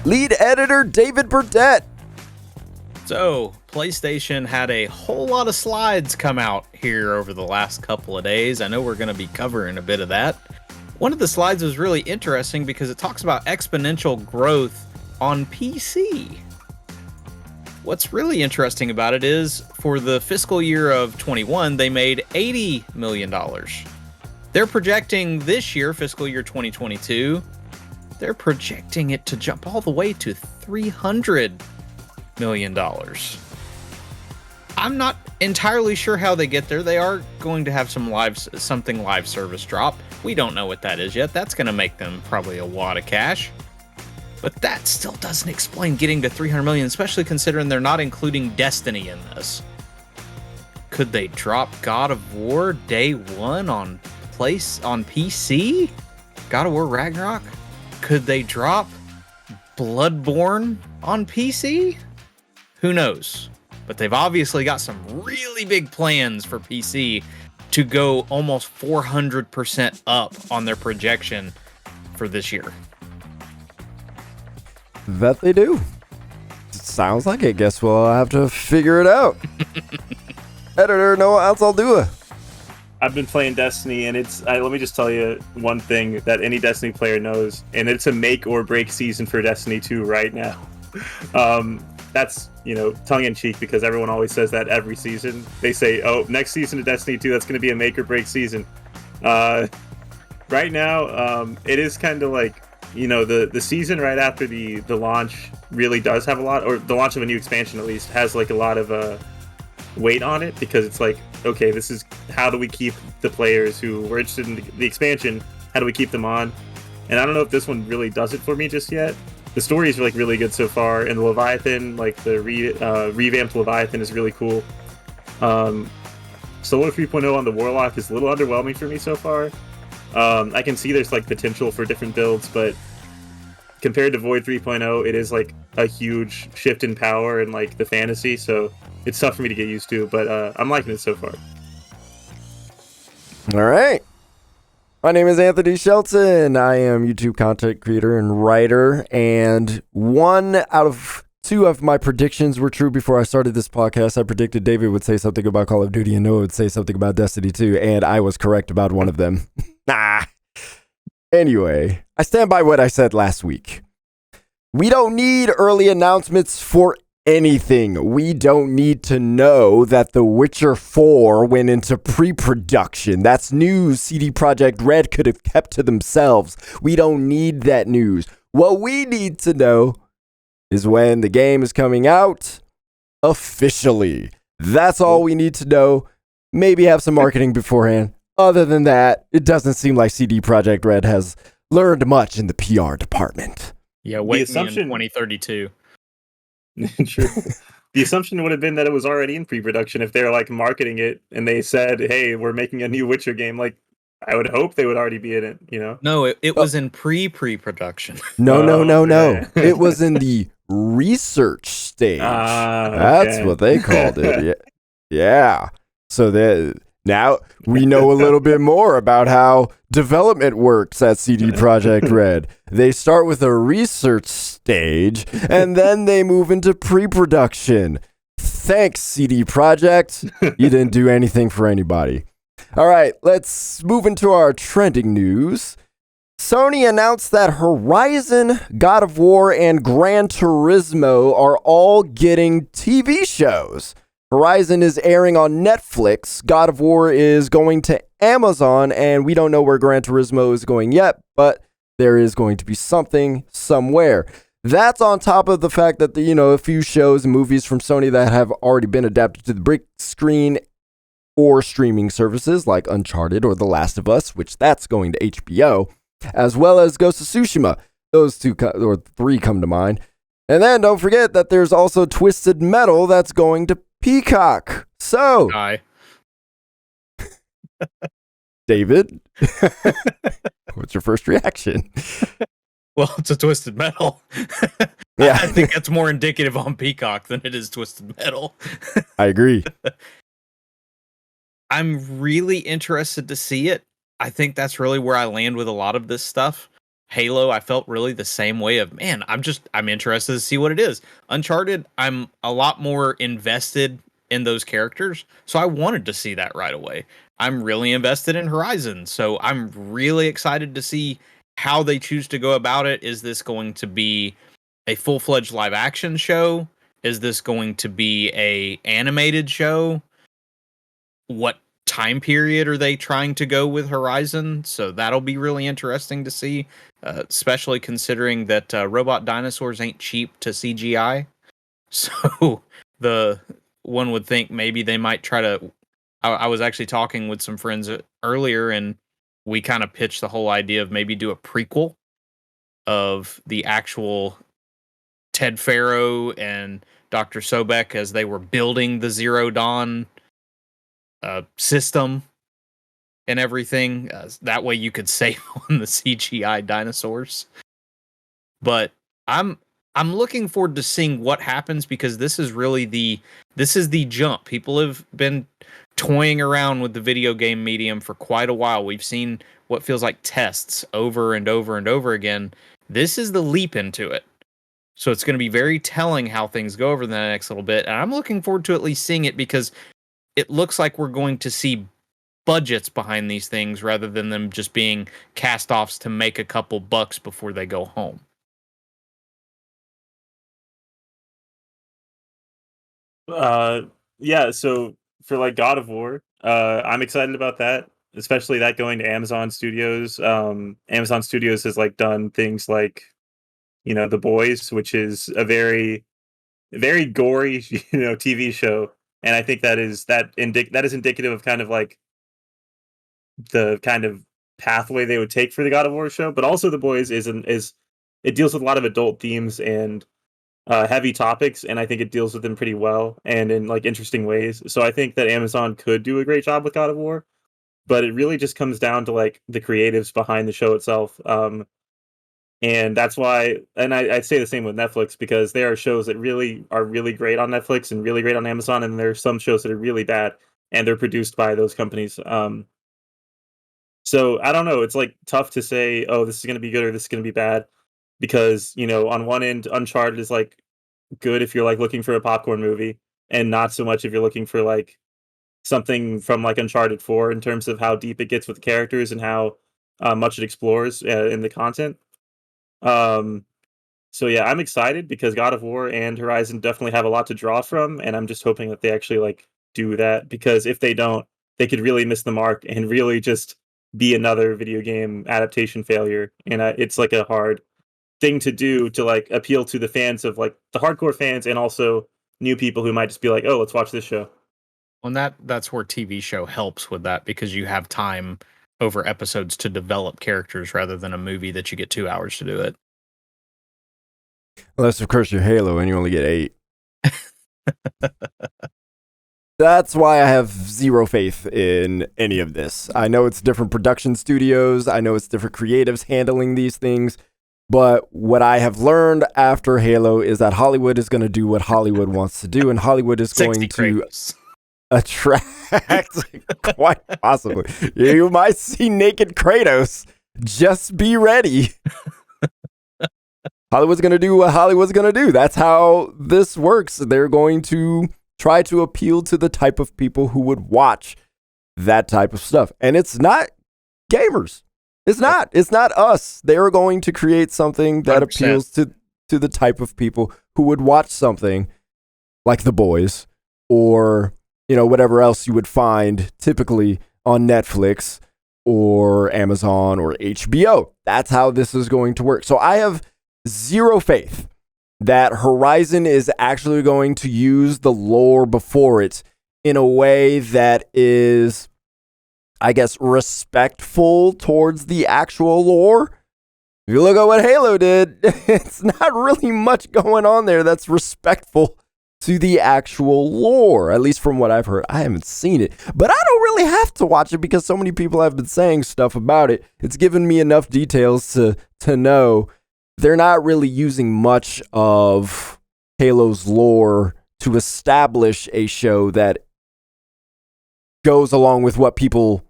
lead editor David Burdett. So, PlayStation had a whole lot of slides come out here over the last couple of days. I know we're going to be covering a bit of that. One of the slides was really interesting because it talks about exponential growth on PC. What's really interesting about it is for the fiscal year of 21, they made $80 million. They're projecting this year, fiscal year 2022, they're projecting it to jump all the way to $300 million. I'm not entirely sure how they get there. They are going to have something live service drop. We don't know what that is yet. That's going to make them probably a wad of cash. But that still doesn't explain getting to 300 million, especially considering they're not including Destiny in this. Could they drop God of War day one on PC? God of War Ragnarok? Could they drop Bloodborne on PC? Who knows? But they've obviously got some really big plans for PC to go almost 400% up on their projection for this year. That they do. Sounds like it. Guess we'll have to figure it out. Editor Noah Ansaldua. I've been playing Destiny, and let me just tell you one thing that any Destiny player knows, and it's a make or break season for Destiny 2 right now. That's, tongue in cheek, because everyone always says that every season. They say, oh, next season of Destiny 2, that's going to be a make or break season. Right now, it is kind of like, the season right after the launch really does have a lot, or the launch of a new expansion at least, has like a lot of weight on it, because it's like, okay, this is how do we keep the players who were interested in the expansion, how do we keep them on? And I don't know if this one really does it for me just yet. The story is like really good so far, and the Leviathan, like the revamped Leviathan, is really cool. Solo 3.0 on the Warlock is a little underwhelming for me so far. I can see there's like potential for different builds, but compared to Void 3.0, it is like a huge shift in power and like the fantasy, so it's tough for me to get used to, but I'm liking it so far. All right. My name is Anthony Shelton. I am YouTube content creator and writer, and 1 out of 2 of my predictions were true before I started this podcast. I predicted David would say something about Call of Duty and Noah would say something about Destiny 2, and I was correct about one of them. Anyway, I stand by what I said last week. We don't need early announcements for anything. We don't need to know that The Witcher 4 went into pre-production. That's news CD Projekt Red could have kept to themselves. We don't need that news. What we need to know is when the game is coming out officially. That's all we need to know. Maybe have some marketing beforehand. Other than that, it doesn't seem like CD Projekt Red has learned much in the PR department. Yeah, wait me in 2032. True. The assumption would have been that it was already in pre-production if they're like marketing it and they said, hey, we're making a new Witcher game. Like, I would hope they would already be in it, No, it was in pre-production. No. It was in the research stage. That's what they called it. Yeah. So now we know a little bit more about how development works at CD Projekt Red. They start with a research stage, and then they move into pre-production. Thanks, CD Projekt. You didn't do anything for anybody. All right, let's move into our trending news. Sony announced that Horizon, God of War, and Gran Turismo are all getting TV shows. Horizon is airing on Netflix, God of War is going to Amazon, and we don't know where Gran Turismo is going yet, but there is going to be something somewhere. That's on top of the fact that, a few shows and movies from Sony that have already been adapted to the big screen or streaming services like Uncharted or The Last of Us, which that's going to HBO, as well as Ghost of Tsushima. Those 2 or 3 come to mind. And then don't forget that there's also Twisted Metal that's going to Peacock. So, Hi. David, what's your first reaction? Well, it's a Twisted Metal. Yeah. I think that's more indicative on Peacock than it is Twisted Metal. I agree. I'm really interested to see it. I think that's really where I land with a lot of this stuff. Halo, I felt really the same way of, man, I'm interested to see what it is. Uncharted, I'm a lot more invested in those characters, so I wanted to see that right away. I'm really invested in Horizon, so I'm really excited to see how they choose to go about it. Is this going to be a full-fledged live action show? Is this going to be a animated show? What time period are they trying to go with Horizon? So that'll be really interesting to see, especially considering that robot dinosaurs ain't cheap to CGI. So the one would think maybe they might try to. I was actually talking with some friends earlier, and we kind of pitched the whole idea of maybe do a prequel of the actual Ted Faro and Dr. Sobek as they were building the Zero Dawn system and everything. That way you could save on the CGI dinosaurs. But I'm looking forward to seeing what happens, because this is the jump. People have been toying around with the video game medium for quite a while. We've seen what feels like tests over and over and over again. This is the leap into it. So it's going to be very telling how things go over the next little bit. And I'm looking forward to at least seeing it, because it looks like we're going to see budgets behind these things rather than them just being cast-offs to make a couple bucks before they go home. Yeah, so for like God of War, I'm excited about that, especially that going to Amazon Studios. Amazon Studios has like done things like, The Boys, which is a very very gory, TV show, and I think that is indicative of kind of like the kind of pathway they would take for the God of War show. But also, The Boys is it deals with a lot of adult themes and heavy topics, and I think it deals with them pretty well and in like interesting ways. So I think that Amazon could do a great job with God of War, but it really just comes down to like the creatives behind the show itself. And that's why, and I'd say the same with Netflix, because there are shows that really are really great on Netflix and really great on Amazon, and there are some shows that are really bad and they're produced by those companies. So I don't know. It's like tough to say, oh, this is going to be good or this is going to be bad, because on one end, Uncharted is like good if you're like looking for a popcorn movie, and not so much if you're looking for like something from like Uncharted 4 in terms of how deep it gets with the characters and how much it explores in the content. Um, so yeah, I'm excited because God of War and Horizon definitely have a lot to draw from, and I'm just hoping that they actually like do that, because if they don't, they could really miss the mark and really just be another video game adaptation failure. And it's like a hard thing to do to like appeal to the fans of like the hardcore fans, and also new people who might just be like, oh, let's watch this show. And that's where TV show helps with that, because you have time over episodes to develop characters rather than a movie that you get 2 hours to do it. Unless, of course, you're Halo and you only get 8. That's why I have zero faith in any of this. I know it's different production studios. I know it's different creatives handling these things. But what I have learned after Halo is that Hollywood is going to do what Hollywood wants to do, and Hollywood is going to attract, quite possibly. You might see naked Kratos. Just be ready. Hollywood's going to do what Hollywood's going to do. That's how this works. They're going to try to appeal to the type of people who would watch that type of stuff. And it's not gamers. It's not us. They're going to create something that 100%. Appeals to the type of people who would watch something like The Boys, or whatever else you would find typically on Netflix or Amazon or HBO. That's how this is going to work. So I have zero faith that Horizon is actually going to use the lore before it in a way that is, I guess, respectful towards the actual lore. If you look at what Halo did, it's not really much going on there that's respectful to the actual lore, at least from what I've heard. I haven't seen it, but I don't really have to watch it because so many people have been saying stuff about it. It's given me enough details to know they're not really using much of Halo's lore to establish a show that goes along with what people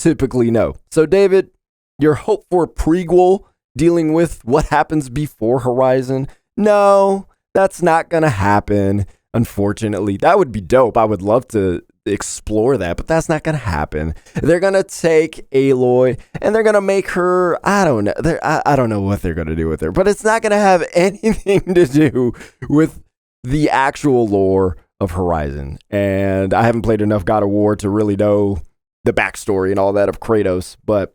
typically know. So, David, your hope for a prequel, dealing with what happens before Horizon. No, that's not going to happen. Unfortunately, that would be dope. I would love to explore that, but that's not going to happen. They're going to take Aloy and they're going to make her, I don't know. I don't know what they're going to do with her, but it's not going to have anything to do with the actual lore of Horizon. And I haven't played enough God of War to really know the backstory and all that of Kratos, but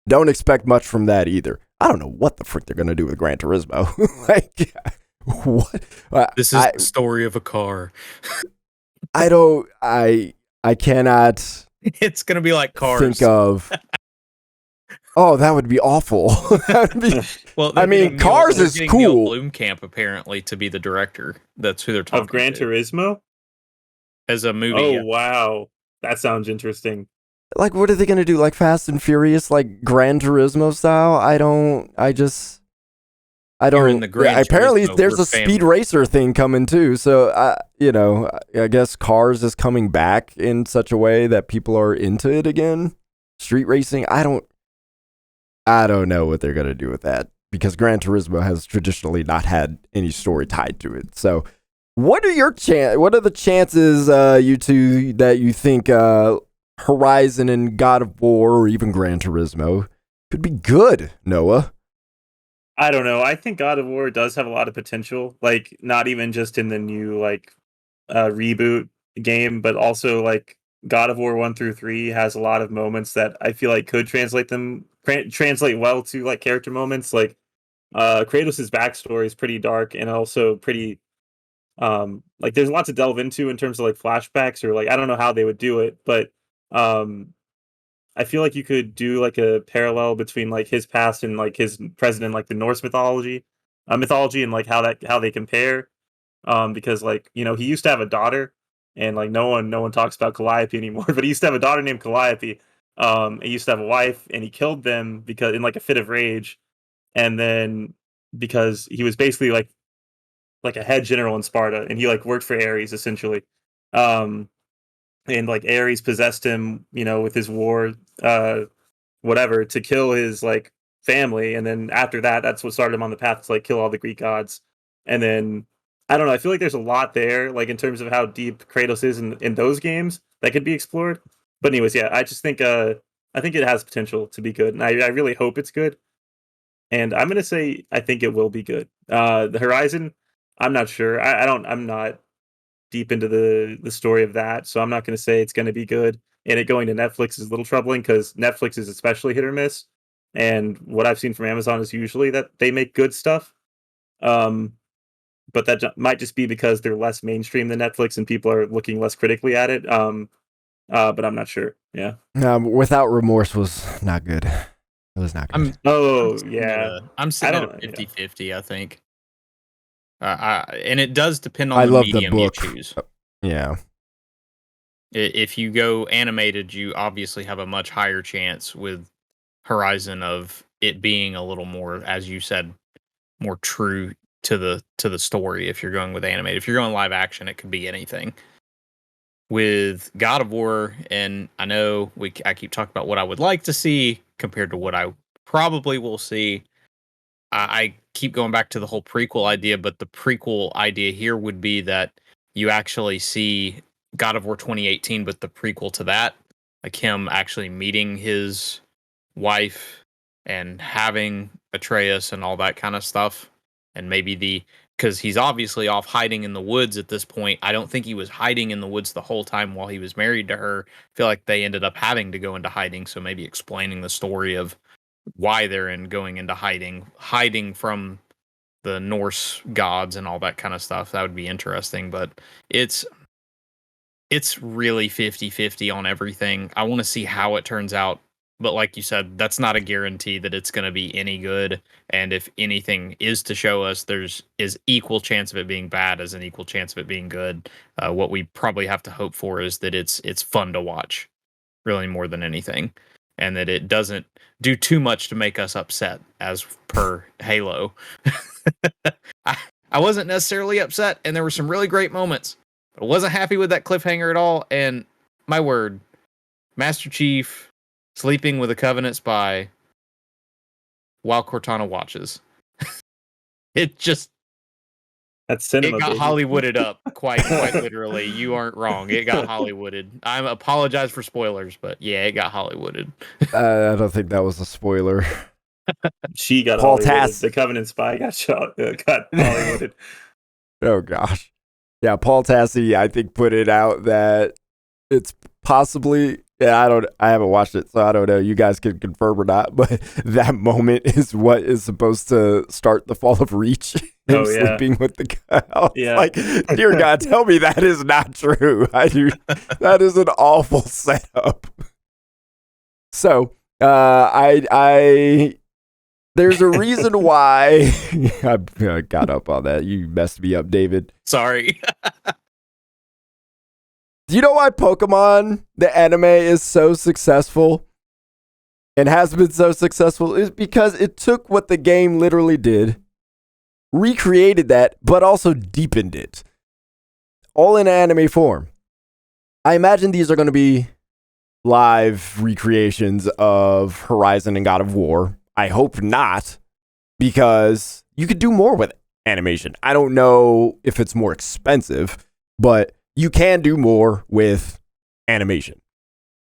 don't expect much from that either. I don't know what the frick they're going to do with Gran Turismo. Like, what? This is the story of a car. I cannot. It's gonna be like Cars. Think of. Oh, that would be awful. That'd be, well, I mean, Cars is cool. Neil Blomkamp apparently to be the director. That's who they're talking of Gran Turismo as a movie. Oh wow, that sounds interesting. Like, what are they gonna do? Like Fast and Furious, like Gran Turismo style? I don't. In the Gran apparently, Turismo, there's a speed racer thing coming too. So, I guess Cars is coming back in such a way that people are into it again. Street racing. I don't know what they're gonna do with that because Gran Turismo has traditionally not had any story tied to it. So, what are the chances, you two, that you think Horizon and God of War or even Gran Turismo could be good, Noah? I don't know. I think God of War does have a lot of potential. Like, not even just in the new reboot game, but also like God of War 1 through 3 has a lot of moments that I feel like could translate well to like character moments. Like Kratos' backstory is pretty dark and also pretty like there's a lot to delve into in terms of like flashbacks or like I don't know how they would do it, but I feel like you could do like a parallel between like his past and like his present in like the Norse mythology and like how they compare. Because like, you know, he used to have a daughter and like no one talks about Calliope anymore, but he used to have a daughter named Calliope. He used to have a wife and he killed them because in like a fit of rage. And then because he was basically like a head general in Sparta and he like worked for Ares essentially. And like Ares possessed him, you know, with his war, whatever, to kill his like family, and then after that, that's what started him on the path to like kill all the Greek gods. And then I don't know, I feel like there's a lot there, like in terms of how deep Kratos is in those games that could be explored. But anyways, yeah, I just think I think it has potential to be good, and I really hope it's good. And I'm gonna say I think it will be good. The Horizon, I'm not sure. I'm not deep into the story of that, so I'm not going to say it's going to be good. And it going to Netflix is a little troubling because Netflix is especially hit or miss. And what I've seen from Amazon is usually that they make good stuff. But that might just be because they're less mainstream than Netflix and people are looking less critically at it. But I'm not sure. Yeah. Without Remorse was not good. It was not good. I'm sitting at a 50-50, I think. And it does depend on the medium you choose. Yeah. If you go animated, you obviously have a much higher chance with Horizon of it being a little more, as you said, more true to the story. If you're going with animated, if you're going live action, it could be anything. With God of War, and I know I keep talking about what I would like to see compared to what I probably will see. I keep going back to the whole prequel idea, but the prequel idea here would be that you actually see God of War 2018, but the prequel to that, like him actually meeting his wife and having Atreus and all that kind of stuff. And maybe because he's obviously off hiding in the woods at this point. I don't think he was hiding in the woods the whole time while he was married to her. I feel like they ended up having to go into hiding. So maybe explaining the story of why they're going into hiding from the Norse gods and all that kind of stuff. That would be interesting, but it's really 50-50 on everything. I want to see how it turns out, but like you said, that's not a guarantee that it's going to be any good. And if anything is to show us, is equal chance of it being bad as an equal chance of it being good. What we probably have to hope for is that it's fun to watch, really more than anything, and that it doesn't do too much to make us upset, as per Halo. I wasn't necessarily upset, and there were some really great moments, but I wasn't happy with that cliffhanger at all. And my word, Master Chief sleeping with a Covenant spy while Cortana watches. It just That's cinema. It got baby. Hollywooded up quite literally. You aren't wrong. It got Hollywooded. I apologize for spoilers, but yeah, it got Hollywooded. I don't think that was a spoiler. She got Paul Hollywooded. Tass. The Covenant spy got Hollywooded. Oh gosh. Yeah, Paul Tassi, I think, put it out that it's possibly, I haven't watched it, so I don't know. You guys can confirm or not, but that moment is what is supposed to start the fall of Reach. Him sleeping with the cow. Yeah. Like, dear God, tell me that is not true. That is an awful setup. So, there's a reason why I got up on that. You messed me up, David. Sorry. Do you know why Pokemon, the anime, is so successful and has been so successful? Is because it took what the game literally did, recreated that, but also deepened it. All in anime form. I imagine these are going to be live recreations of Horizon and God of War. I hope not, because you could do more with animation. I don't know if it's more expensive, but you can do more with animation.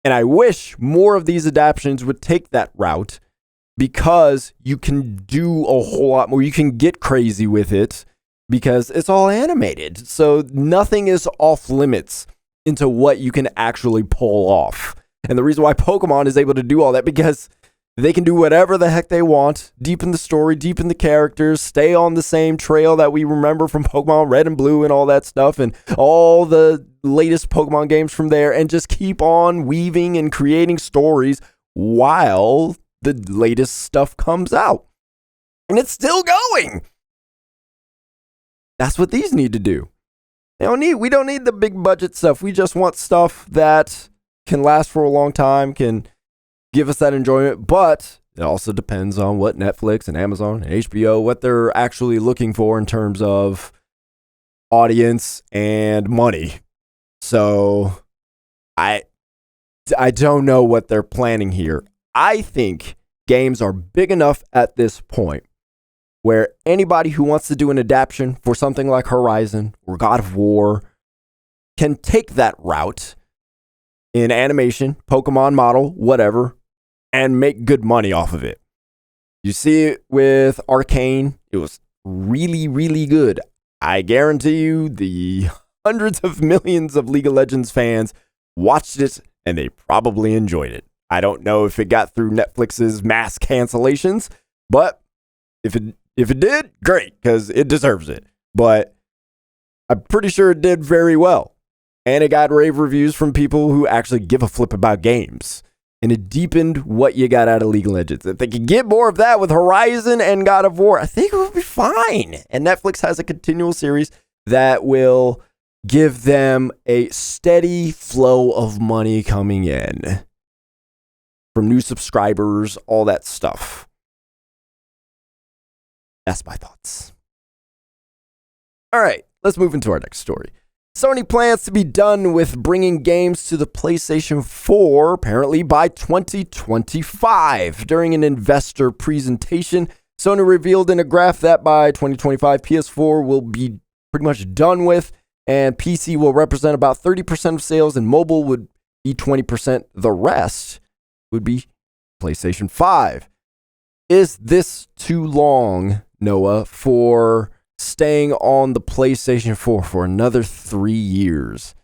And I wish more of these adaptations would take that route, because you can do a whole lot more. You can get crazy with it because it's all animated. So nothing is off limits into what you can actually pull off. And the reason why Pokemon is able to do all that, because they can do whatever the heck they want, deepen the story, deepen the characters, stay on the same trail that we remember from Pokemon Red and Blue and all that stuff, and all the latest Pokemon games from there, and just keep on weaving and creating stories while the latest stuff comes out. And it's still going. That's what these need to do. We don't need the big budget stuff. We just want stuff that can last for a long time, can give us that enjoyment, but it also depends on what Netflix and Amazon and HBO, what they're actually looking for in terms of audience and money. So I don't know what they're planning here. I think games are big enough at this point where anybody who wants to do an adaptation for something like Horizon or God of War can take that route in animation, Pokemon model, whatever, and make good money off of it. You see it with Arcane. It was really, really good. I guarantee you the hundreds of millions of League of Legends fans watched it and they probably enjoyed it. I don't know if it got through Netflix's mass cancellations, but if it did, great, because it deserves it. But I'm pretty sure it did very well. And it got rave reviews from people who actually give a flip about games. And it deepened what you got out of League of Legends. If they could get more of that with Horizon and God of War, I think it would be fine. And Netflix has a continual series that will give them a steady flow of money coming in from new subscribers, all that stuff. That's my thoughts. All right, let's move into our next story. Sony plans to be done with bringing games to the PlayStation 4, apparently by 2025. During an investor presentation, Sony revealed in a graph that by 2025, PS4 will be pretty much done with, and PC will represent about 30% of sales, and mobile would be 20%. The rest would be PlayStation 5. Is this too long, Noah, for staying on the PlayStation 4 for another 3 years?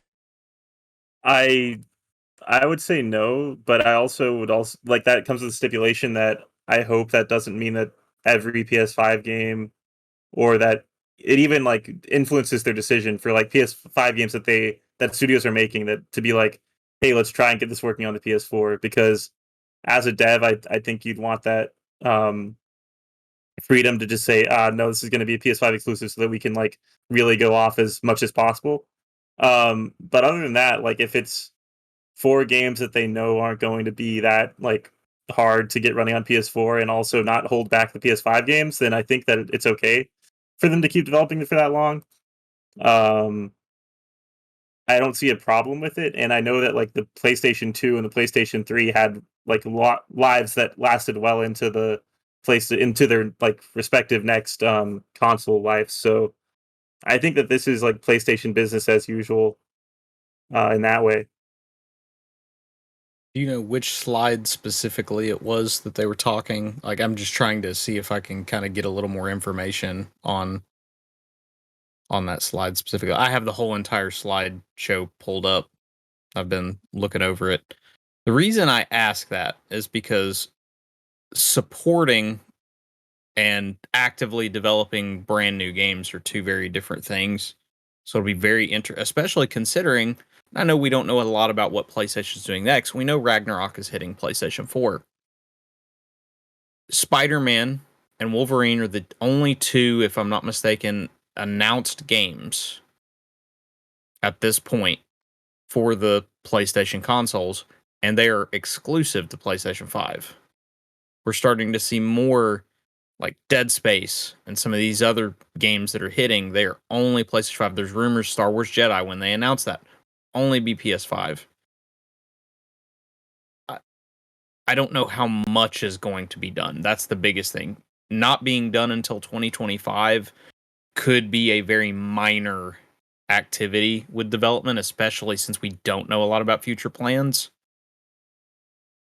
I would say no, but I also would also like that comes with the stipulation that I hope that doesn't mean that every PS5 game or that it even like influences their decision for like PS5 games that studios are making, that to be like, hey, let's try and get this working on the PS4, because as a dev, I think you'd want that freedom to just say, no, this is going to be a PS5 exclusive so that we can like really go off as much as possible. But other than that, like if it's 4 games that they know aren't going to be that like hard to get running on PS4 and also not hold back the PS5 games, then I think that it's okay for them to keep developing it for that long. I don't see a problem with it, and I know that like the PlayStation 2 and the PlayStation 3 had like lives that lasted well into the placed into their like respective next console life. So I think that this is like PlayStation business as usual in that way. Do you know which slide specifically it was that they were talking? Like, I'm just trying to see if I can kind of get a little more information on that slide specifically. I have the whole entire slideshow pulled up. I've been looking over it. The reason I ask that is because supporting and actively developing brand new games are two very different things. So it'll be very especially considering, I know we don't know a lot about what PlayStation's doing next. We know Ragnarok is hitting PlayStation 4. Spider-Man and Wolverine are the only two, if I'm not mistaken, announced games at this point for the PlayStation consoles, and they are exclusive to PlayStation 5. We're starting to see more like Dead Space and some of these other games that are hitting. They are only PlayStation 5. There's rumors Star Wars Jedi, when they announced that, only be PS5. I don't know how much is going to be done. That's the biggest thing. Not being done until 2025 could be a very minor activity with development, especially since we don't know a lot about future plans.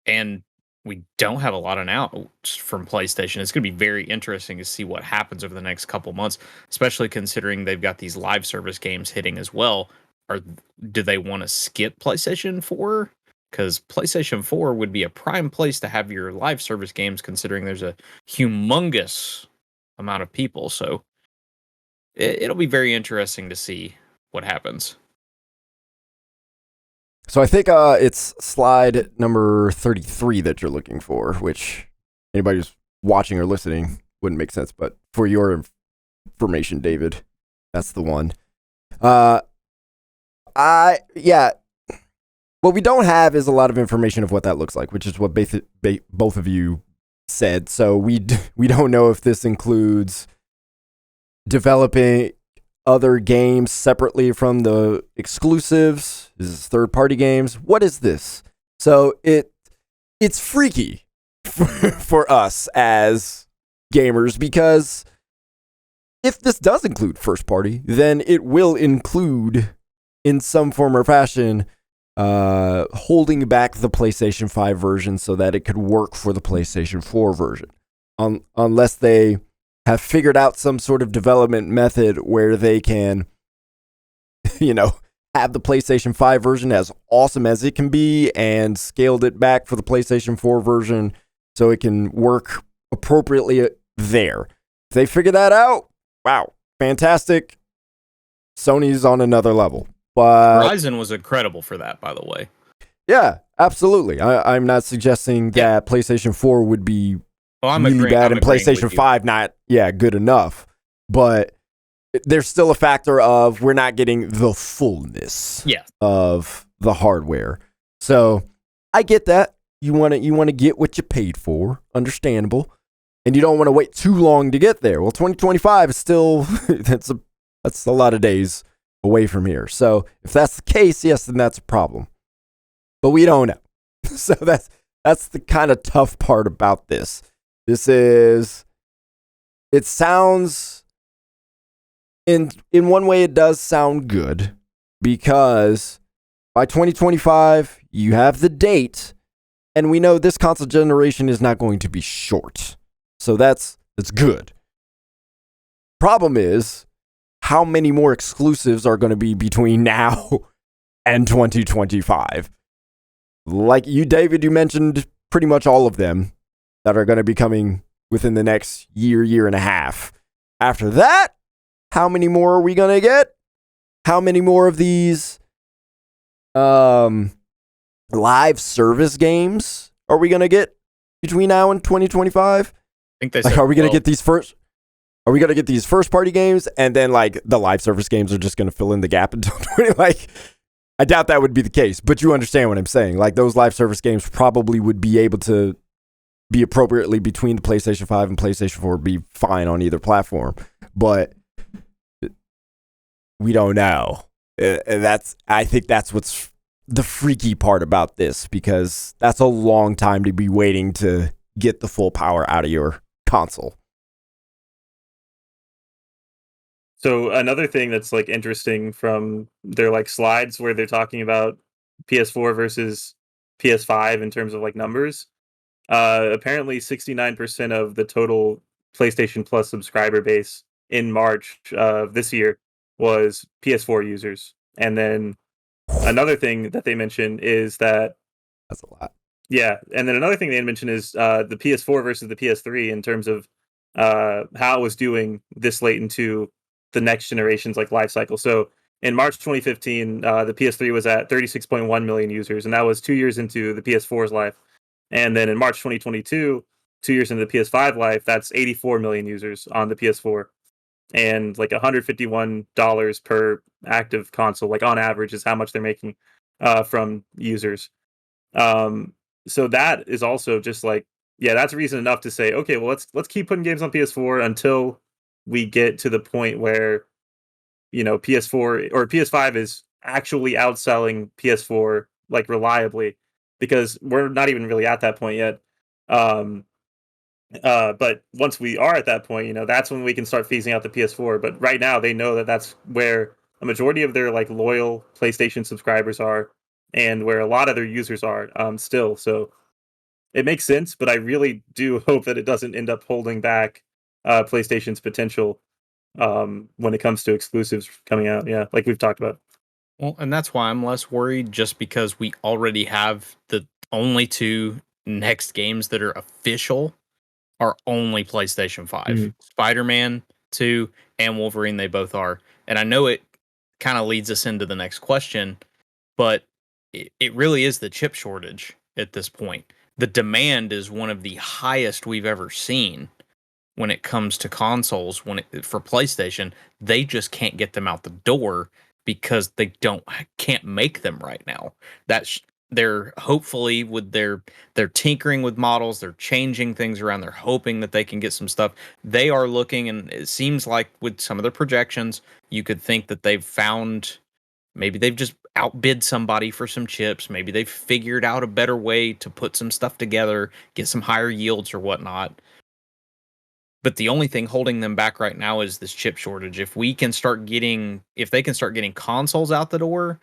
And we don't have a lot announced from PlayStation. It's going to be very interesting to see what happens over the next couple months, especially considering they've got these live service games hitting as well. Do they want to skip PlayStation 4? Because PlayStation 4 would be a prime place to have your live service games, considering there's a humongous amount of people. So it'll be very interesting to see what happens. So I think it's slide number 33 that you're looking for, which anybody who's watching or listening wouldn't make sense. But for your information, David, that's the one. What we don't have is a lot of information of what that looks like, which is what both of you said. So we don't know if this includes developing other games separately from the exclusives. Is this third-party games? What is this? So it's freaky for us as gamers, because if this does include first-party, then it will include, in some form or fashion, holding back the PlayStation 5 version so that it could work for the PlayStation 4 version. Unless they have figured out some sort of development method where they can, have the PlayStation 5 version as awesome as it can be and scaled it back for the PlayStation 4 version so it can work appropriately there. If they figure that out, wow, fantastic. Sony's on another level. But Horizon was incredible for that, by the way. Yeah, absolutely. I'm not suggesting that PlayStation 4 would be really bad and PlayStation 5 not good enough. But there's still a factor of we're not getting the fullness of the hardware. So I get that. You want to get what you paid for. Understandable. And you don't want to wait too long to get there. Well, 2025 is still that's a lot of days away from here. So if that's the case, yes, then that's a problem. But we don't know. So that's the kind of tough part about this. It sounds, in one way it does sound good, because by 2025 you have the date, and we know this console generation is not going to be short. So that's good. Problem is, how many more exclusives are going to be between now and 2025? Like you, David, you mentioned pretty much all of them that are going to be coming within the next year and a half. After that, how many more are we going to get? How many more of these live service games are we going to get between now and 2025? I think they said, are we going to get these first? Are we going to get these first-party games, and then, the live service games are just going to fill in the gap until 20? I doubt that would be the case, but you understand what I'm saying. Those live service games probably would be able to be appropriately between the PlayStation 5 and PlayStation 4, be fine on either platform. But we don't know. I think that's what's the freaky part about this, because that's a long time to be waiting to get the full power out of your console. So another thing that's like interesting from their like slides where they're talking about PS4 versus PS5 in terms of like numbers. Apparently 69% of the total PlayStation Plus subscriber base in March of this year was PS4 users. And then another thing that they mentioned is that That's a lot. yeah, and then another thing they mentioned is the PS4 versus the PS3 in terms of how it was doing this late into the next generation's like life cycle. So in March 2015, the PS3 was at 36.1 million users, and that was 2 years into the PS4's life. And then in March 2022, 2 years into the PS5 life, that's 84 million users on the PS4, and like $151 per active console, like on average, is how much they're making from users. Um, so that is also just like, yeah, that's reason enough to say, okay, well, let's keep putting games on PS4 until we get to the point where PS4 or PS5 is actually outselling PS4 like reliably, because we're not even really at that point yet. Um, but once we are at that point, that's when we can start phasing out the PS4. But right now, they know that that's where a majority of their like loyal PlayStation subscribers are, and where a lot of their users are still. So it makes sense, but I really do hope that it doesn't end up holding back PlayStation's potential when it comes to exclusives coming out. Yeah, like we've talked about. Well, and that's why I'm less worried, just because we already have the only two next games that are official are only PlayStation 5. Mhm. Spider-Man 2 and Wolverine, they both are. And I know it kind of leads us into the next question, but it really is the chip shortage at this point. The demand is one of the highest we've ever seen when it comes to consoles. For PlayStation, they just can't get them out the door because they can't make them right now. They're hopefully with they're tinkering with models, they're changing things around, they're hoping that they can get some stuff. They are looking, and it seems like with some of their projections, you could think that maybe they've just outbid somebody for some chips. Maybe they've figured out a better way to put some stuff together, get some higher yields or whatnot. But the only thing holding them back right now is this chip shortage. If they can start getting consoles out the door,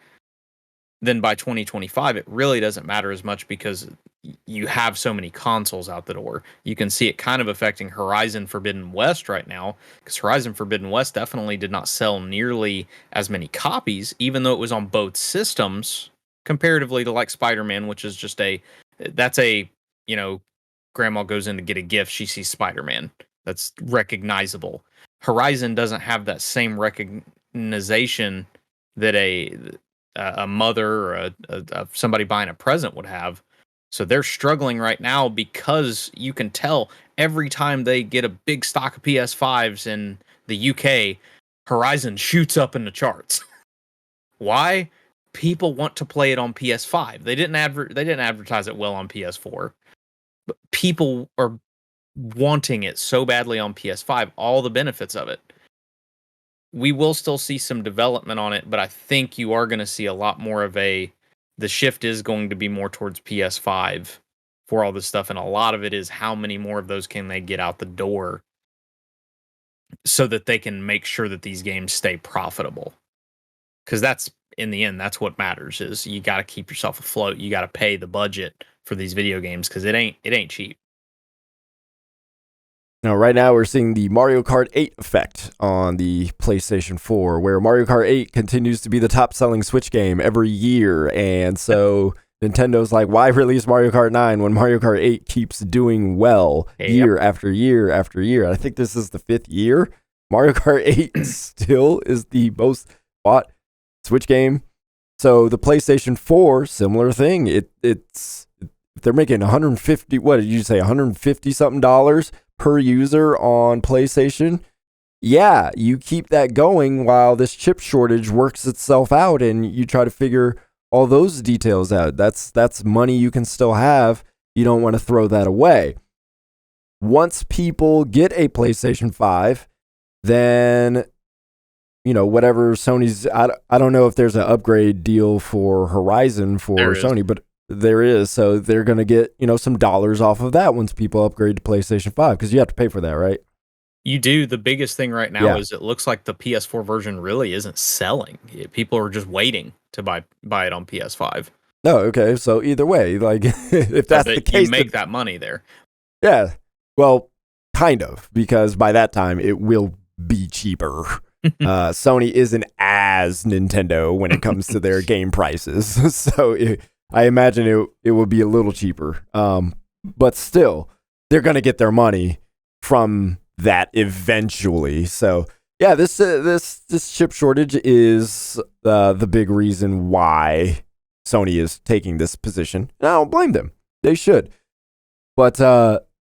then by 2025, it really doesn't matter as much, because you have so many consoles out the door. You can see it kind of affecting Horizon Forbidden West right now, because Horizon Forbidden West definitely did not sell nearly as many copies, even though it was on both systems, comparatively to like Spider-Man, which is grandma goes in to get a gift, she sees Spider-Man. That's recognizable. Horizon doesn't have that same recognition that a mother or somebody buying a present would have. So they're struggling right now, because you can tell every time they get a big stock of PS5s in the UK, Horizon shoots up in the charts. Why? People want to play it on PS5. They didn't advertise it well on PS4, but people are wanting it so badly on PS5, all the benefits of it. We will still see some development on it, but I think you are going to see a lot more of the shift is going to be more towards PS5 for all this stuff. And a lot of it is how many more of those can they get out the door so that they can make sure that these games stay profitable. Because that's, in the end, that's what matters, is you got to keep yourself afloat. You got to pay the budget for these video games, because it ain't cheap. Now, right now, we're seeing the Mario Kart 8 effect on the PlayStation 4, where Mario Kart 8 continues to be the top-selling Switch game every year. And so Nintendo's like, why release Mario Kart 9 when Mario Kart 8 keeps doing well year after year after year? I think this is the 5th year. Mario Kart 8 still is the most bought Switch game. So the PlayStation 4, similar thing. It's they're making 150, what did you say, 150 something dollars per user on PlayStation. Yeah, you keep that going while this chip shortage works itself out, and you try to figure all those details out. That's money you can still have. You don't want to throw that away. Once people get a PlayStation 5, then whatever Sony's, I don't know if there's an upgrade deal for Horizon for Sony, but there is. So they're going to get, some dollars off of that once people upgrade to PlayStation 5, because you have to pay for that, right? You do. The biggest thing right now is it looks like the PS4 version really isn't selling. People are just waiting to buy it on PS5. No, okay. So either way, like if that's the case, you make that money there. Yeah. Well, kind of, because by that time it will be cheaper. Sony isn't as Nintendo when it comes to their game prices, so I imagine it will be a little cheaper. But still, they're gonna get their money from that eventually. So yeah, this chip shortage is the big reason why Sony is taking this position. And I don't blame them. They should. But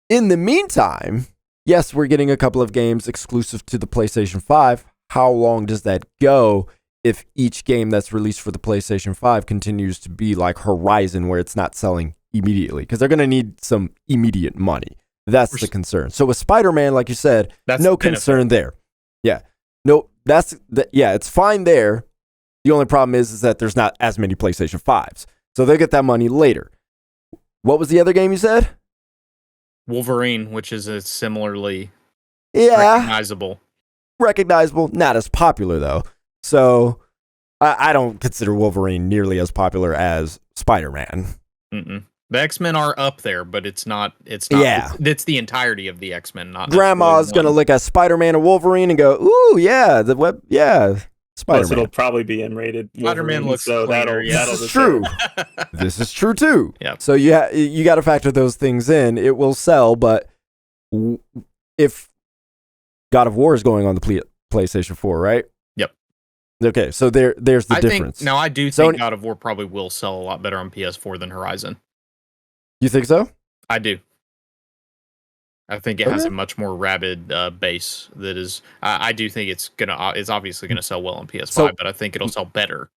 in the meantime, yes, we're getting a couple of games exclusive to the PlayStation 5. How long does that go if each game that's released for the PlayStation 5 continues to be like Horizon, where it's not selling immediately? Because they're going to need some immediate money. That's the concern. So with Spider-Man, like you said, no concern there. Yeah. No, it's fine there. The only problem is that there's not as many PlayStation 5s. So they'll get that money later. What was the other game you said? Wolverine, which is a similarly recognizable, not as popular though. So I don't consider Wolverine nearly as popular as Spider-Man. Mm-mm. The X-Men are up there, but it's not. Yeah, it's the entirety of the X-Men. Not Grandma's gonna look at Spider-Man and Wolverine and go, "Ooh, yeah, Spider-Man." Plus, it'll probably be M-rated. Spider-Man looks so cleaner, This is true. This is true too. Yeah. So you got to factor those things in. It will sell, but if God of War is going on the PlayStation 4, right? Yep. Okay, so there's the difference. I do think God of War probably will sell a lot better on PS4 than Horizon. You think so? I do. I think it has a much more rabid base that is. I do think it's obviously gonna sell well on PS5, but I think it'll sell better.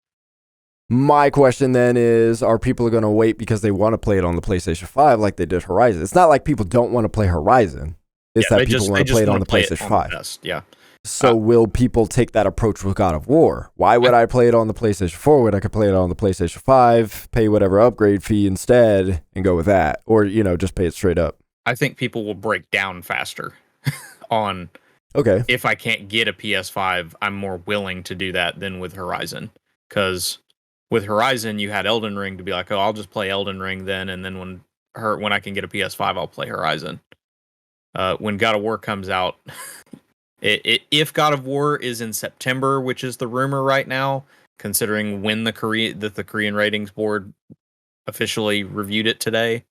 My question then is: are people going to wait because they want to play it on the PlayStation 5 like they did Horizon? It's not like people don't want to play Horizon. It's that people want to play it on the PlayStation 5. Yeah. So will people take that approach with God of War? Why would I play it on the PlayStation 4 when I could play it on the PlayStation 5, pay whatever upgrade fee instead, and go with that? Or, just pay it straight up. I think people will break down faster on, if I can't get a PS5, I'm more willing to do that than with Horizon. Because with Horizon, you had Elden Ring to be like, oh, I'll just play Elden Ring then, and then when I can get a PS5, I'll play Horizon. When God of War comes out... If God of War is in September, which is the rumor right now, considering when the Korean ratings board officially reviewed it today,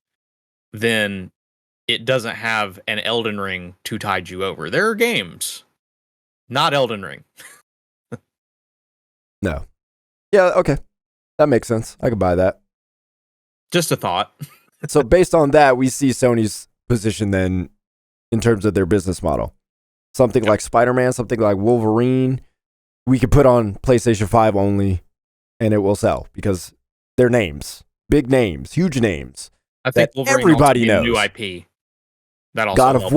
then it doesn't have an Elden Ring to tide you over. There are games, not Elden Ring. No. Yeah, okay. That makes sense. I could buy that. Just a thought. So based on that, we see Sony's position then in terms of their business model. Something like Spider-Man, something like Wolverine, we could put on PlayStation 5 only, and it will sell because they're names, big names, huge names. I think Wolverine everybody knows. New IP. That also God of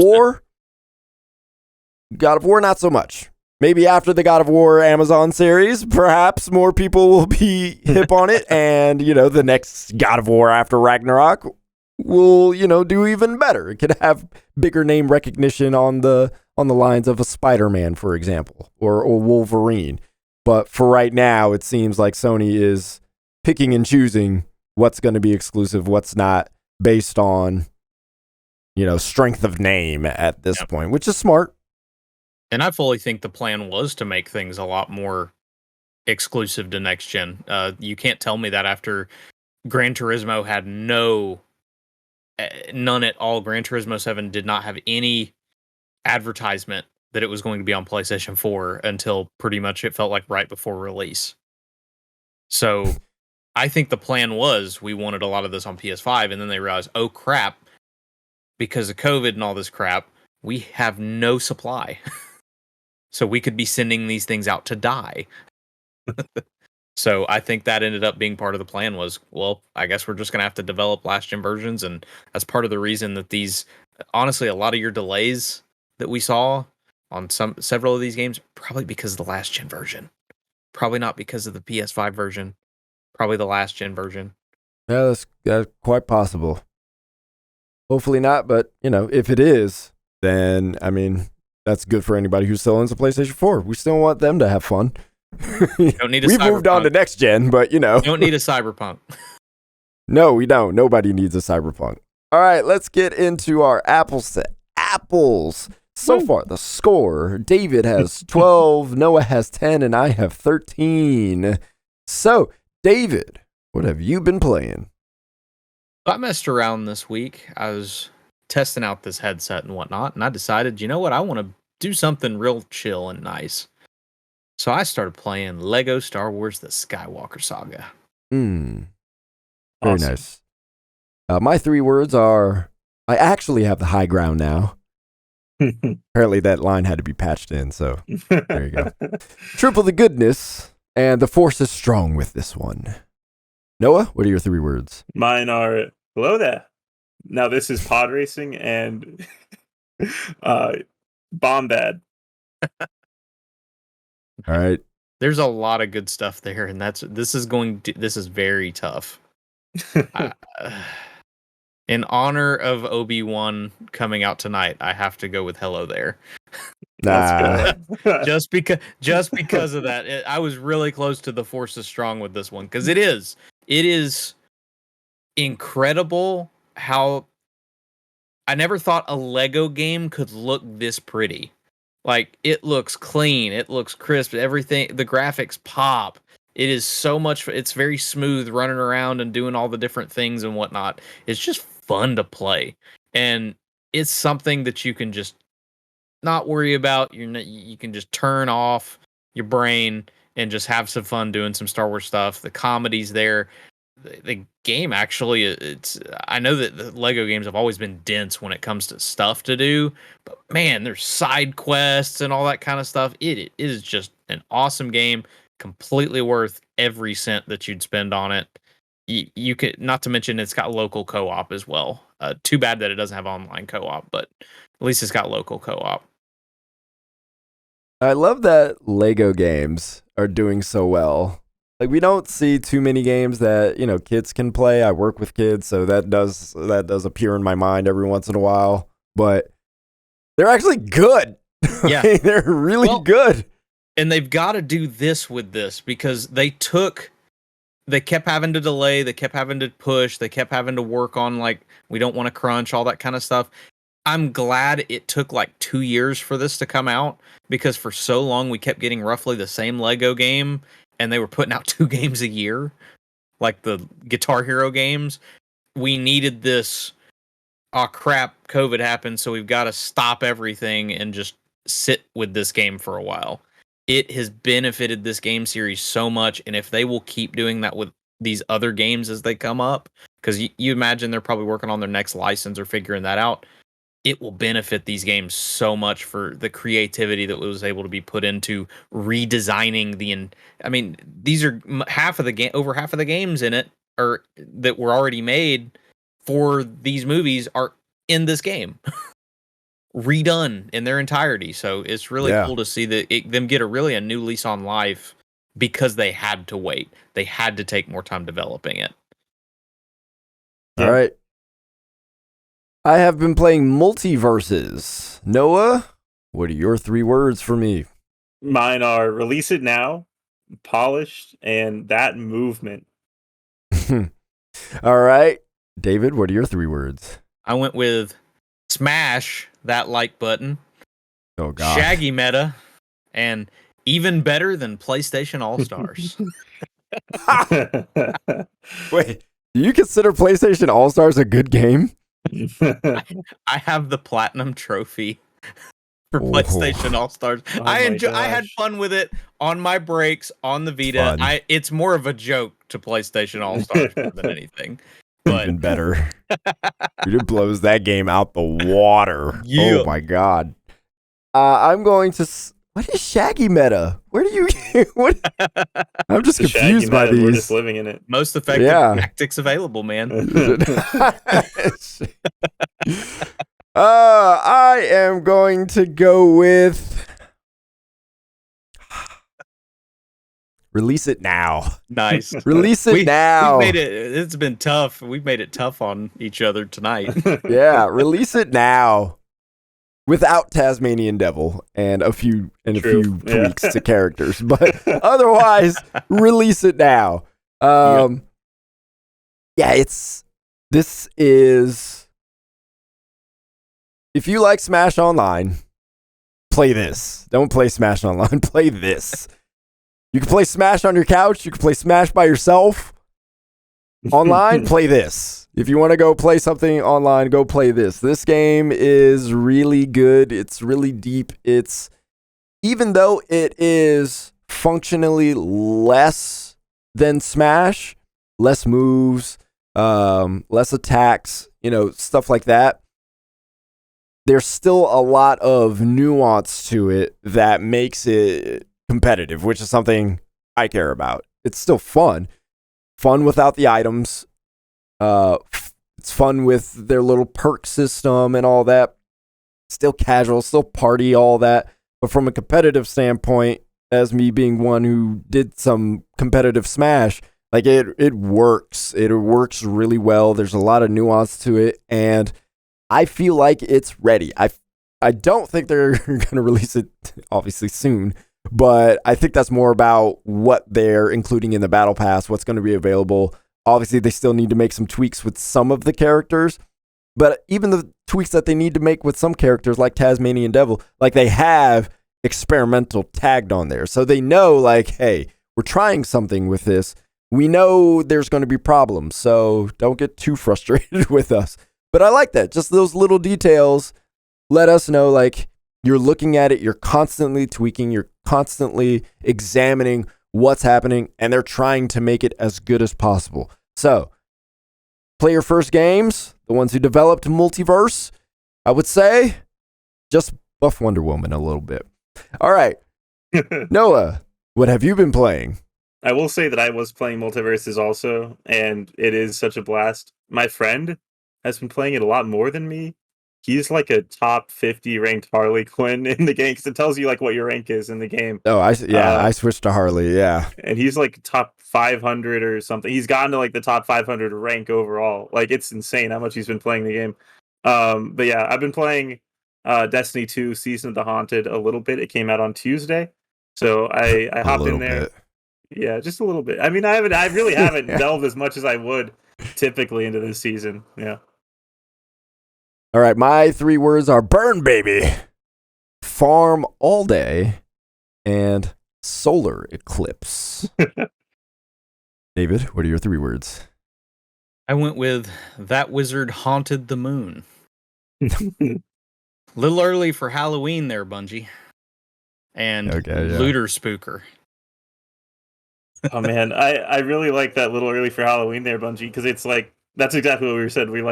War, not so much. Maybe after the God of War Amazon series, perhaps more people will be hip on it, and the next God of War after Ragnarok will do even better. It could have bigger name recognition on the lines of a Spider-Man, for example, or Wolverine. But for right now, it seems like Sony is picking and choosing what's going to be exclusive, what's not, based on, strength of name at this point, which is smart. And I fully think the plan was to make things a lot more exclusive to next gen. You can't tell me that after Gran Turismo had none at all. Gran Turismo 7 did not have any advertisement that it was going to be on PlayStation 4 until pretty much it felt like right before release. So I think the plan was we wanted a lot of this on PS5, and then they realized, oh crap, because of COVID and all this crap, we have no supply. So we could be sending these things out to die. So I think that ended up being part of the plan was, well, I guess we're just going to have to develop last-gen versions, and that's part of the reason that honestly, a lot of your delays that we saw on several of these games, probably because of the last-gen version. Probably not because of the PS5 version. Probably the last-gen version. Yeah, that's quite possible. Hopefully not, but if it is, then I mean that's good for anybody who still owns a PlayStation 4. We still want them to have fun. Don't need a We've moved on to next gen, but You don't need a Cyberpunk. No, we don't. Nobody needs a Cyberpunk. All right, let's get into our apples to apples. So far, the score: David has 12, Noah has 10, and I have 13. So, David, what have you been playing? I messed around this week. I was testing out this headset and whatnot, and I decided, you know what, I want to do something real chill and nice. So I started playing Lego Star Wars The Skywalker Saga. Very Awesome. nice. My 3 words are, I actually have the high ground now. Apparently that line had to be patched in, so there you go. Triple the goodness, and the force is strong with this one. Noah, what are your 3 words? Mine are, hello there. Now this is pod racing and bomb bad. All right. There's a lot of good stuff there, and this is very tough. In honor of Obi-Wan coming out tonight, I have to go with hello there. just because of that, I was really close to the force is strong with this one, because it is incredible how I never thought a Lego game could look this pretty. Like, it looks clean, it looks crisp, everything, the graphics pop. It is so much, it's very smooth running around and doing all the different things and whatnot. It's just fun to play. And it's something that you can just not worry about. You can just turn off your brain and just have some fun doing some Star Wars stuff. The comedy's there. The game actually, I know that the Lego games have always been dense when it comes to stuff to do, but man, there's side quests and all that kind of stuff. It is just an awesome game, completely worth every cent that you'd spend on it. You could, not to mention it's got local co-op as well. Too bad that it doesn't have online co-op, but at least it's got local co-op. I love that Lego games are doing so well. Like, we don't see too many games that, kids can play. I work with kids, so that does appear in my mind every once in a while. But they're actually good. Yeah. They're really good. And they've got to do this with this, because they kept having to delay, they kept having to push, they kept having to work on, like, we don't want to crunch, all that kind of stuff. I'm glad it took like 2 years for this to come out, because for so long we kept getting roughly the same Lego game, and they were putting out 2 games a year, like the Guitar Hero games. We needed this, oh crap, COVID happened, so we've got to stop everything and just sit with this game for a while. It has benefited this game series so much, and if they will keep doing that with these other games as they come up, because you imagine they're probably working on their next license or figuring that out, it will benefit these games so much for the creativity that was able to be put into redesigning I mean, these are over half of the games in it, or that were already made for these movies, are in this game. Redone in their entirety. So it's really cool to see them get a new lease on life, because they had to wait. They had to take more time developing it. All right. I have been playing Multiverses. Noah, what are your 3 words for me? Mine are release it now, polished, and that movement. All right. David, what are your 3 words? I went with smash that like button. Oh, God. Shaggy meta, and even better than PlayStation All-Stars. Wait, do you consider PlayStation All-Stars a good game? I have the platinum trophy for PlayStation All-Stars. Oh I had fun with it on my breaks on the Vita. It's more of a joke to PlayStation All-Stars more than anything. But even better. It blows that game out the water. Yeah. Oh my God. I'm going to. What is Shaggy meta? Where do you? What? I'm just confused by these. We're just living in it. Most effective tactics available, man. I am going to go with Release it now. Nice. Release it now. We made it. It's been tough. We've made it tough on each other tonight. Yeah, release it now. Without Tasmanian Devil and a few tweaks to characters, but otherwise, release it now. This is, if you like Smash Online, play this. Don't play Smash Online. Play this. You can play Smash on your couch. You can play Smash by yourself. Online, play this. If you want to go play something online, go play this. This game is really good. It's really deep. It's, even though it is functionally less than Smash, less moves, less attacks, stuff like that, there's still a lot of nuance to it that makes it competitive, which is something I care about. It's still fun without the items. It's fun with their little perk system and all that. Still casual, still party, all that. But from a competitive standpoint, as me being one who did some competitive Smash, like it works. It works really well. There's a lot of nuance to it, and I feel like it's ready. I don't think they're going to release it obviously soon, but I think that's more about what they're including in the Battle Pass, what's going to be available. Obviously, they still need to make some tweaks with some of the characters, but even the tweaks that they need to make with some characters like Tasmanian Devil, like they have experimental tagged on there. So they know, like, hey, we're trying something with this. We know there's going to be problems, so don't get too frustrated with us. But I like that. Just those little details let us know, like, you're looking at it, you're constantly tweaking, you're constantly examining what's happening, and they're trying to make it as good as possible. So, play your first games, the ones who developed Multiverse, I would say, just buff Wonder Woman a little bit. All right. Noah, what have you been playing? I will say that I was playing Multiverses also, and it is such a blast. My friend has been playing it a lot more than me. He's like a top 50 ranked Harley Quinn in the game, because it tells you like what your rank is in the game. Oh, I switched to Harley, yeah. And he's like top 500 or something. He's gotten to like the top 500 rank overall. Like, it's insane how much he's been playing the game. But yeah, I've been playing Destiny 2 Season of the Haunted a little bit. It came out on Tuesday, so I hopped in there. Bit. Yeah, just a little bit. I mean, I really haven't delved as much as I would typically into this season. Yeah. All right, my 3 words are burn, baby, farm all day, and solar eclipse. David, what are your 3 words? I went with that wizard haunted the moon. Little early for Halloween there, Bungie. And Looter Spooker. Oh man, I really like that little early for Halloween there, Bungie, because it's like, that's exactly what we said. We're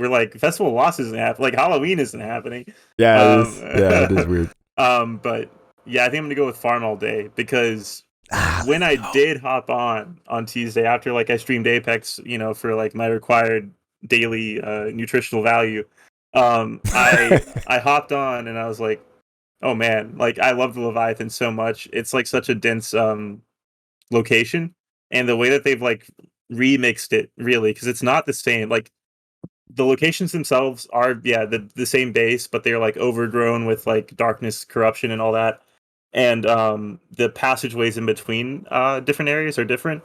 like Festival of Lost isn't happening. Like, Halloween isn't happening. Yeah, it is weird. But yeah, I think I'm gonna go with Farm All Day, because when I did hop on Tuesday after like I streamed Apex, for like my required daily nutritional value, I hopped on and I was like, oh man, like I love the Leviathan so much. It's like such a dense location, and the way that they've like remixed it, really, because it's not the same. Like, the locations themselves are the same base, but they're like overgrown with like darkness, corruption, and all that. And the passageways in between different areas are different.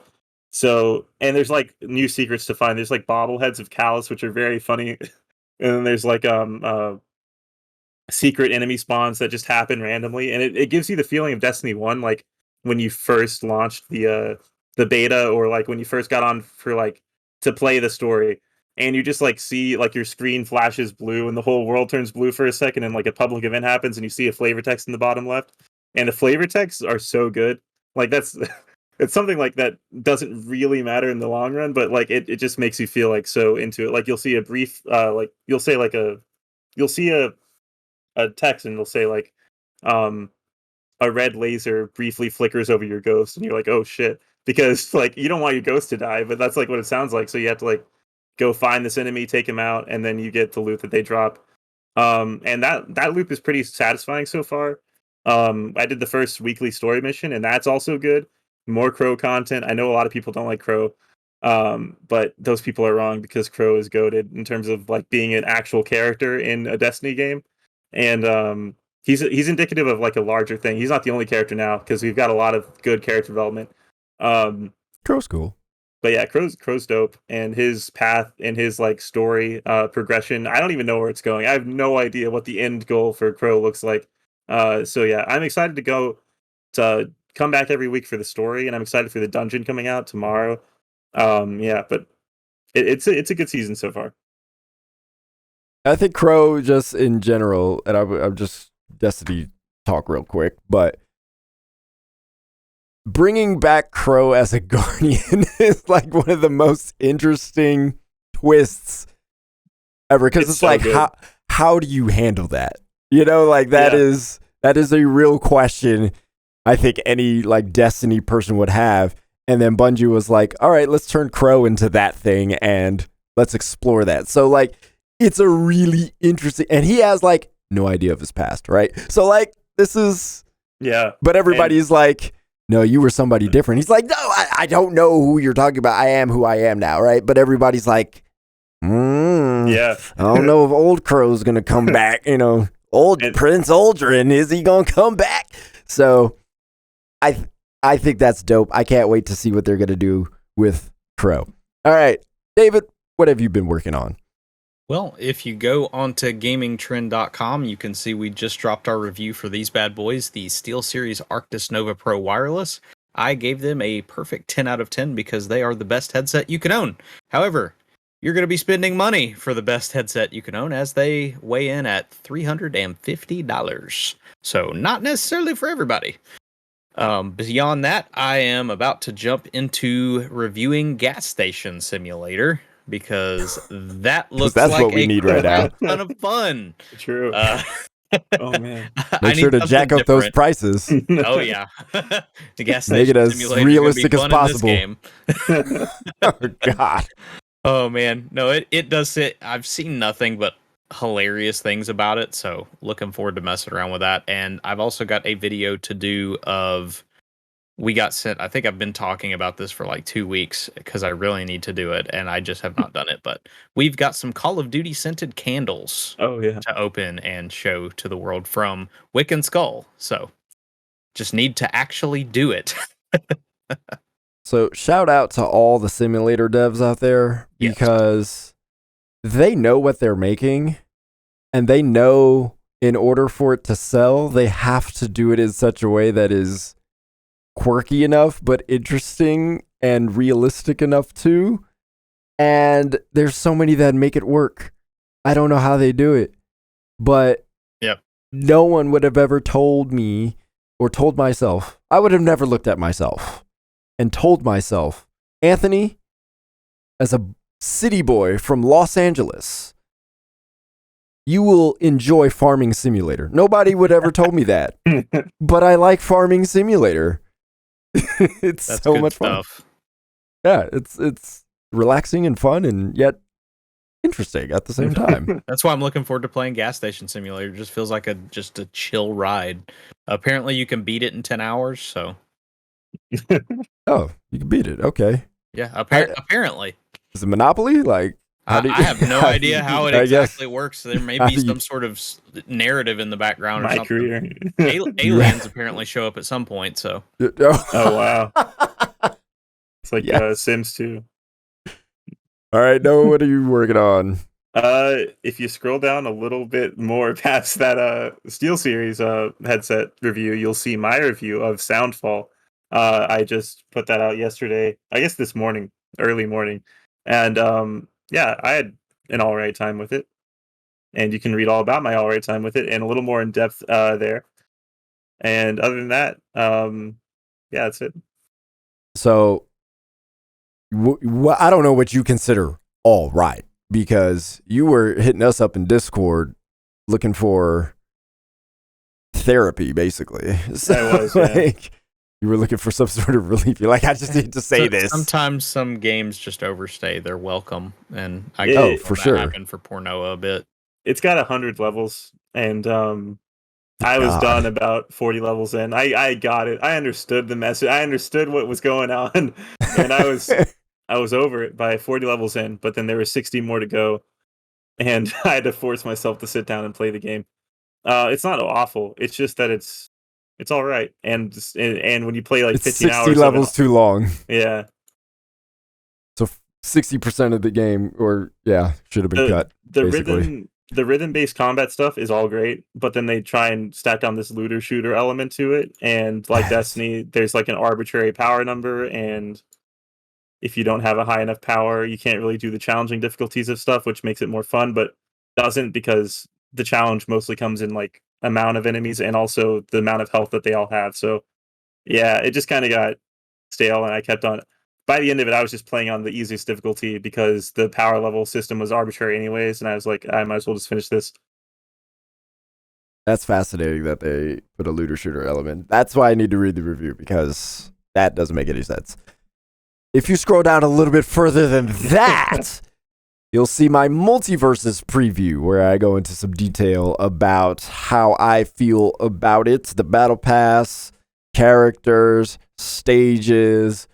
So, and there's like new secrets to find. There's like bobbleheads of Callus, which are very funny. And then there's like secret enemy spawns that just happen randomly, and it gives you the feeling of Destiny 1, like when you first launched the beta, or like when you first got on for like to play the story, and you just like see like your screen flashes blue and the whole world turns blue for a second, and like a public event happens and you see a flavor text in the bottom left, and the flavor texts are so good. Like, that's it's something like that doesn't really matter in the long run, but like it just makes you feel like so into it. Like, you'll see a brief like you'll see a text, and it'll say like a red laser briefly flickers over your ghost, and you're like, oh shit, because like you don't want your ghost to die, but that's like what it sounds like. So you have to like go find this enemy, take him out, and then you get the loot that they drop. And that loop is pretty satisfying so far. I did the first weekly story mission, and that's also good. more Crow content. I know a lot of people don't like Crow, but those people are wrong because Crow is goated in terms of like being an actual character in a Destiny game, and he's indicative of like a larger thing. He's not the only character now because we've got a lot of good character development. Crow's cool. But yeah, Crow's dope, and his path and his like story progression. I don't even know where it's going. I have no idea what the end goal for Crow looks like. So yeah, I'm excited to come back every week for the story, and I'm excited for the dungeon coming out tomorrow. Yeah, but it's a good season so far. I think Crow just in general, and I'm just Destiny talk real quick, but bringing back Crow as a guardian is like one of the most interesting twists ever, because it's so like good. How do you handle that? You know, like that is a real question I think any like Destiny person would have. And then Bungie was like, all right, let's turn Crow into that thing and let's explore that. So like it's a really interesting, and he has like no idea of his past, right? So like this is but everybody's like, no, you were somebody different. He's like, no, I don't know who you're talking about. I am who I am now, right? But everybody's like, I don't know if old Crow's going to come back. You know, Prince Aldrin, is he going to come back? So I think that's dope. I can't wait to see what they're going to do with Crow. All right, David, what have you been working on? Well, if you go onto gamingtrend.com, you can see we just dropped our review for these bad boys, the SteelSeries Arctis Nova Pro Wireless. I gave them a perfect 10 out of 10 because they are the best headset you can own. However, you're going to be spending money for the best headset you can own, as they weigh in at $350. So not necessarily for everybody. Beyond that, I am about to jump into reviewing Gas Station Simulator, because that looks like what we need right now. Ton of fun. True. Oh man! Make sure to jack up those prices. Oh yeah, the gas make it as realistic as possible. Oh God. Oh man, no, it does sit. I've seen nothing but hilarious things about it, so looking forward to messing around with that. And I've also got a video to do of. We got sent, I think I've been talking about this for like 2 weeks because I really need to do it and I just have not done it. But we've got some Call of Duty scented candles to open and show to the world from Wick and Skull. So just need to actually do it. So shout out to all the simulator devs out there, because they know what they're making, and they know in order for it to sell, they have to do it in such a way that is quirky enough, but interesting and realistic enough too. And there's so many that make it work. I don't know how they do it, but no one would have ever told me or told myself. I would have never looked at myself and told myself, Anthony, as a city boy from Los Angeles, you will enjoy Farming Simulator. Nobody would ever told me that, but I like Farming Simulator. That's so much stuff. Fun. Yeah, it's relaxing and fun, and yet interesting at the same time. That's why I'm looking forward to playing Gas Station Simulator. It just feels like just a chill ride. Apparently, you can beat it in 10 hours. So, oh, you can beat it. Okay. Yeah, apparently. Is it Monopoly? Like, I have no idea how it exactly works. There may be some sort of narrative in the background or something. Career. Aliens apparently show up at some point. So. Oh wow. It's like Sims 2. All right, Noah, what are you working on? If you scroll down a little bit more past that SteelSeries headset review, you'll see my review of Soundfall. I just put that out yesterday. I guess this morning, early morning, and I had an all right time with it, and you can read all about my all right time with it and a little more in depth there. And other than that, that's it. So, I don't know what you consider all right, because you were hitting us up in Discord looking for therapy, basically. So, I was, like, you were looking for some sort of relief. You're like, I just need to say this. Sometimes some games just overstay their welcome, and I for sure happened for Pornoa a bit. It's got 100 levels, and I was God. done about 40 levels in. I got it. I understood the message. I understood what was going on, and I was over it by 40 levels in. But then there were 60 more to go, and I had to force myself to sit down and play the game. It's not awful. It's just that it's all right. And when you play like It's 15 60 hours, levels too long. yeah. So 60% of the game, should have been cut. The rhythm-based combat stuff is all great, but then they try and stack on this looter shooter element to it, and like Destiny, there's like an arbitrary power number, and if you don't have a high enough power, you can't really do the challenging difficulties of stuff, which makes it more fun, but doesn't, because the challenge mostly comes in like amount of enemies and also the amount of health that they all have. So yeah, it just kind of got stale, and I kept on. By the end of it, I was just playing on the easiest difficulty because the power level system was arbitrary anyways, and I was like, I might as well just finish this. That's fascinating that they put a looter shooter element. That's why I need to read the review, because that doesn't make any sense. If you scroll down a little bit further than that, you'll see my multiverses preview, where I go into some detail about how I feel about it, the battle pass, characters, stages,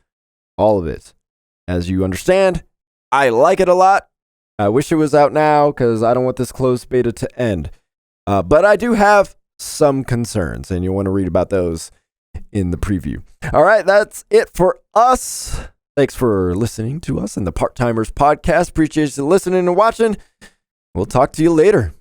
all of it. As you understand, I like it a lot. I wish it was out now because I don't want this closed beta to end. But I do have some concerns, and you'll want to read about those in the preview. All right, that's it for us. Thanks for listening to us in the Part Timers podcast. Appreciate you listening and watching. We'll talk to you later.